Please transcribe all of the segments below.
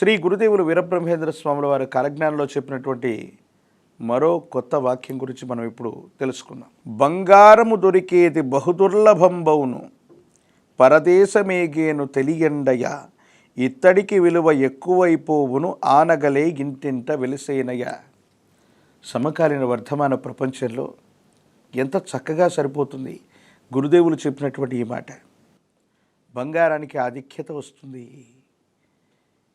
శ్రీ గురుదేవులు వీరబ్రహ్మేంద్ర స్వాముల వారు కాలజ్ఞానంలో చెప్పినటువంటి మరో కొత్త వాక్యం గురించి మనం ఇప్పుడు తెలుసుకుందాం. బంగారము దొరికేది బహుదుర్లభంబవును, పరదేశమేగేను తెలియండయ, ఇత్తడికి విలువ ఎక్కువైపోవును, ఆనగలే ఇంటింట వెలిసేనయ. సమకాలీన వర్ధమాన ప్రపంచంలో ఎంత చక్కగా సరిపోతుంది గురుదేవులు చెప్పినటువంటి ఈ మాట. బంగారానికి ఆధిక్యత వస్తుంది,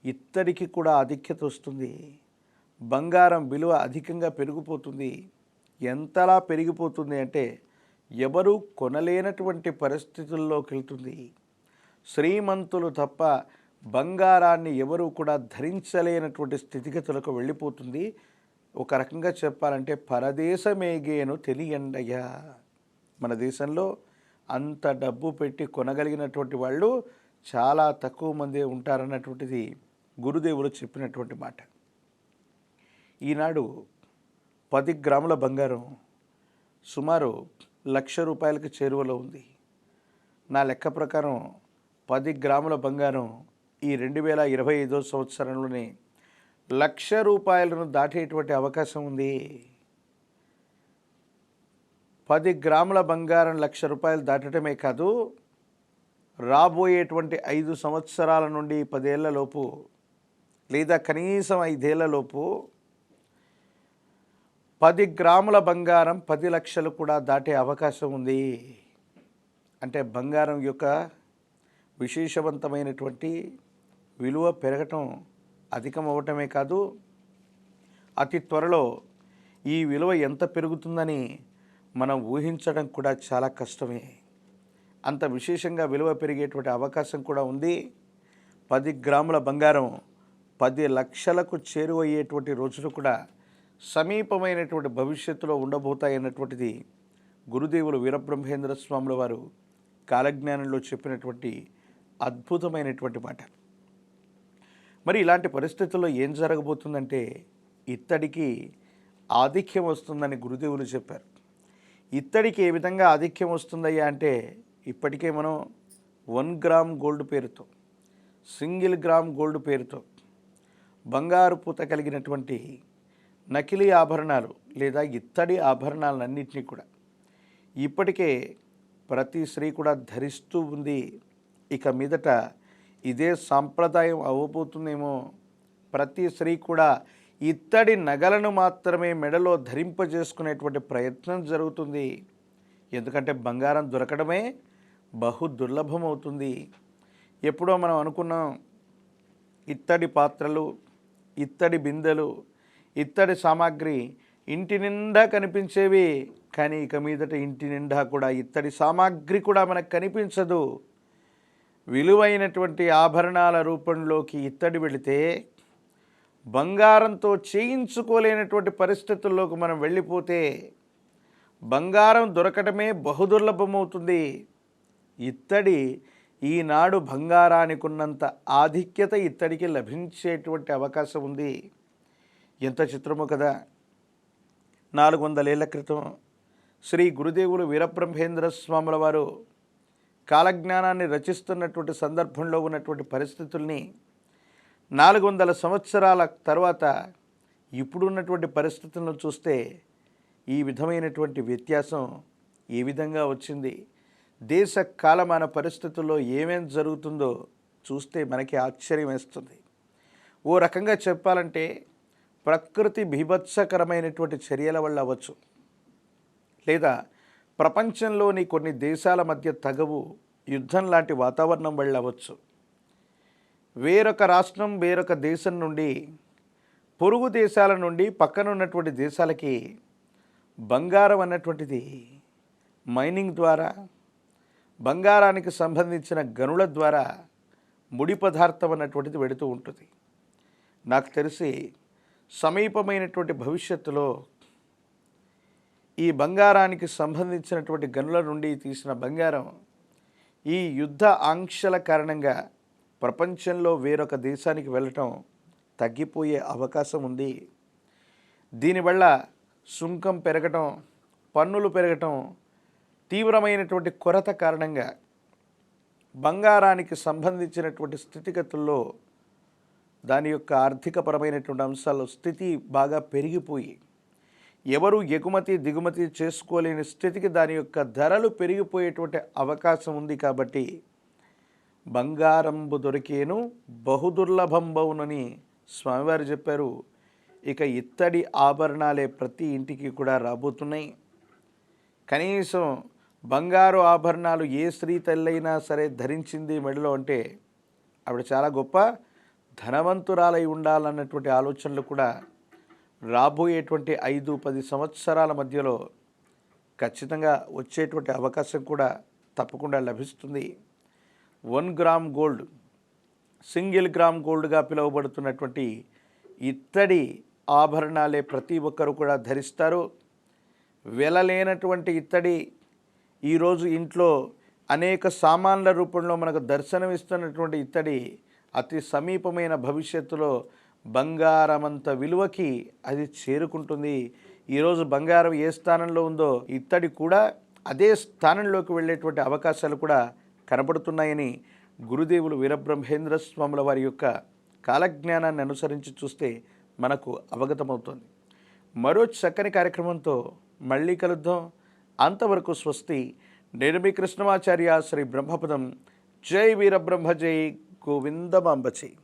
ఇత్తడికి కూడా ఆధిక్యత వస్తుంది, బంగారం విలువ అధికంగా పెరిగిపోతుంది. ఎంతలా పెరిగిపోతుంది అంటే ఎవరు కొనలేనటువంటి పరిస్థితుల్లోకి వెళ్తుంది. శ్రీమంతులు తప్ప బంగారాన్ని ఎవరు కూడా ధరించలేనటువంటి స్థితిగతులకు వెళ్ళిపోతుంది. ఒక రకంగా చెప్పాలంటే పరదేశమేగేను తెలియండయ్యా. మన దేశంలో అంత డబ్బు పెట్టి కొనగలిగినటువంటి వాళ్ళు చాలా తక్కువ మంది ఉంటారన్నటువంటిది గురుదేవులు చెప్పినటువంటి మాట. ఈనాడు 10 గ్రాముల బంగారం సుమారు ₹1,00,000 చేరువలో ఉంది. నా లెక్క ప్రకారం 10 గ్రాముల బంగారం ఈ 2025 సంవత్సరంలోనే ₹1,00,000 దాటేటువంటి అవకాశం ఉంది. 10 గ్రాముల బంగారం ₹1,00,000 దాటడమే కాదు, రాబోయేటువంటి 5 సంవత్సరాల నుండి 10 ఏళ్లలోపు లేదా కనీసం 5 ఏళ్లలోపు 10 గ్రాముల బంగారం 10 లక్షలు కూడా దాటే అవకాశం ఉంది. అంటే బంగారం యొక్క విశేషవంతమైనటువంటి విలువ పెరగటం అధికం అవ్వటమే కాదు, అతి త్వరలో ఈ విలువ ఎంత పెరుగుతుందని మనం ఊహించడం కూడా చాలా కష్టమే. అంత విశేషంగా విలువ పెరిగేటువంటి అవకాశం కూడా ఉంది. 10 గ్రాముల బంగారం 10 లక్షలకు చేరువయ్యేటువంటి రోజులు కూడా సమీపమైనటువంటి భవిష్యత్తులో ఉండబోతాయన్నటువంటిది గురుదేవులు వీరబ్రహ్మేంద్ర స్వాముల వారు కాలజ్ఞానంలో చెప్పినటువంటి అద్భుతమైనటువంటి మాట. మరి ఇలాంటి పరిస్థితుల్లో ఏం జరగబోతుందంటే ఇత్తడికి ఆధిక్యం వస్తుందని గురుదేవులు చెప్పారు. ఇత్తడికి ఏ విధంగా ఆధిక్యం వస్తుందయ్యా అంటే, ఇప్పటికే మనం 1 గ్రామ్ గోల్డ్ పేరుతో, సింగిల్ గ్రామ్ గోల్డ్ పేరుతో బంగారు పూత కలిగినటువంటి నకిలీ ఆభరణాలు లేదా ఇత్తడి ఆభరణాలన్నింటినీ కూడా ఇప్పటికే ప్రతి స్త్రీ కూడా ధరిస్తూ ఉంది. ఇక మీదట ఇదే సాంప్రదాయం అవ్వబోతుందేమో. ప్రతి స్త్రీ కూడా ఇత్తడి నగలను మాత్రమే మెడలో ధరింపజేసుకునేటువంటి ప్రయత్నం జరుగుతుంది. ఎందుకంటే బంగారం దొరకడమే బహు దుర్లభమవుతుంది. ఎప్పుడో మనం అనుకున్నాం, ఇత్తడి పాత్రలు, ఇత్తడి బిందెలు, ఇత్తడి సామాగ్రి ఇంటి నిండా కనిపించేవి. కానీ ఇక మీదట ఇంటి నిండా కూడా ఇత్తడి సామాగ్రి కూడా మనకు కనిపించదు. విలువైనటువంటి ఆభరణాల రూపంలోకి ఇత్తడి వెళితే బంగారంతో చేయించుకోలేనటువంటి పరిస్థితుల్లోకి మనం వెళ్ళిపోతే బంగారం దొరకటమే బహుదుర్లభమవుతుంది. ఇత్తడి ఈనాడు బంగారానికి ఉన్నంత ఆధిక్యత ఇత్తడికి లభించేటువంటి అవకాశం ఉంది. ఎంత చిత్రమో కదా. 400 ఏళ్ల క్రితం శ్రీ గురుదేవులు వీరబ్రహ్మేంద్ర స్వాముల వారు కాలజ్ఞానాన్ని రచిస్తున్నటువంటి సందర్భంలో ఉన్నటువంటి పరిస్థితుల్ని 400 సంవత్సరాల తర్వాత ఇప్పుడున్నటువంటి పరిస్థితులను చూస్తే ఈ విధమైనటువంటి వ్యత్యాసం ఏ విధంగా వచ్చింది, దేశ కాలమాన పరిస్థితుల్లో ఏమేం జరుగుతుందో చూస్తే మనకి ఆశ్చర్యం వేస్తుంది. ఓ రకంగా చెప్పాలంటే ప్రకృతి బీభత్సకరమైనటువంటి చర్యల వల్ల అవ్వచ్చు, లేదా ప్రపంచంలోని కొన్ని దేశాల మధ్య తగవు, యుద్ధం లాంటి వాతావరణం వల్ల అవ్వచ్చు, వేరొక రాష్ట్రం వేరొక దేశం నుండి, పొరుగు దేశాల నుండి పక్కన ఉన్నటువంటి దేశాలకి బంగారం అన్నటువంటిది మైనింగ్ ద్వారా, బంగారానికి సంబంధించిన గనుల ద్వారా ముడి పదార్థం అన్నటువంటిది వెడుతూ ఉంటుంది. నాకు తెలిసి సమీపమైనటువంటి భవిష్యత్తులో ఈ బంగారానికి సంబంధించినటువంటి గనుల నుండి తీసిన బంగారం ఈ యుద్ధ ఆంక్షల కారణంగా ప్రపంచంలో వేరొక దేశానికి వెళ్ళటం తగ్గిపోయే అవకాశం ఉంది. దీనివల్ల సుంకం పెరగటం, పన్నులు పెరగటం, తీవ్రమైనటువంటి కొరత కారణంగా బంగారానికి సంబంధించినటువంటి స్థితిగతుల్లో దాని యొక్క ఆర్థికపరమైనటువంటి అంశాల్లో స్థితి బాగా పెరిగిపోయి ఎవరు ఎగుమతి దిగుమతి చేసుకోలేని స్థితికి దాని యొక్క ధరలు పెరిగిపోయేటువంటి అవకాశం ఉంది. కాబట్టి బంగారంబు దొరికేను బహుదుర్లభంబవునని స్వామివారు చెప్పారు. ఇక ఇత్తడి ఆభరణాలే ప్రతి ఇంటికి కూడా రాబోతున్నాయి. కనీసం బంగారు ఆభరణాలు ఏ స్త్రీ తల్లైనా సరే ధరించింది మెడలో అంటే ఆవిడ చాలా గొప్ప ధనవంతురాలై ఉండాలన్నటువంటి ఆలోచనలు కూడా రాబోయేటువంటి 5-10 సంవత్సరాల మధ్యలో ఖచ్చితంగా వచ్చేటువంటి అవకాశం కూడా తప్పకుండా లభిస్తుంది. 1 గ్రామ్ గోల్డ్, సింగిల్ గ్రామ్ గోల్డ్గా పిలువబడుతున్నటువంటి ఇత్తడి ఆభరణాలే ప్రతి ఒక్కరు కూడా ధరిస్తారు. వెలలేనటువంటి ఇత్తడి ఈరోజు ఇంట్లో అనేక సామాన్ల రూపంలో మనకు దర్శనమిస్తున్నటువంటి ఇత్తడి అతి సమీపమైన భవిష్యత్తులో బంగారమంత విలువకి అది చేరుకుంటుంది. ఈరోజు బంగారం ఏ స్థానంలో ఉందో ఇత్తడి కూడా అదే స్థానంలోకి వెళ్ళేటువంటి అవకాశాలు కూడా కనబడుతున్నాయని గురుదేవులు వీరబ్రహ్మేంద్ర స్వాముల వారి యొక్క కాలజ్ఞానాన్ని అనుసరించి చూస్తే మనకు అవగతమవుతుంది. మరో చక్కని కార్యక్రమంతో మళ్ళీ కలుద్దాం. అంతవరకు స్వస్తి. నేను మీ కృష్ణమాచార్య, శ్రీ బ్రహ్మపదం. జై వీరబ్రహ్మ, జై గోవిందమాంబ.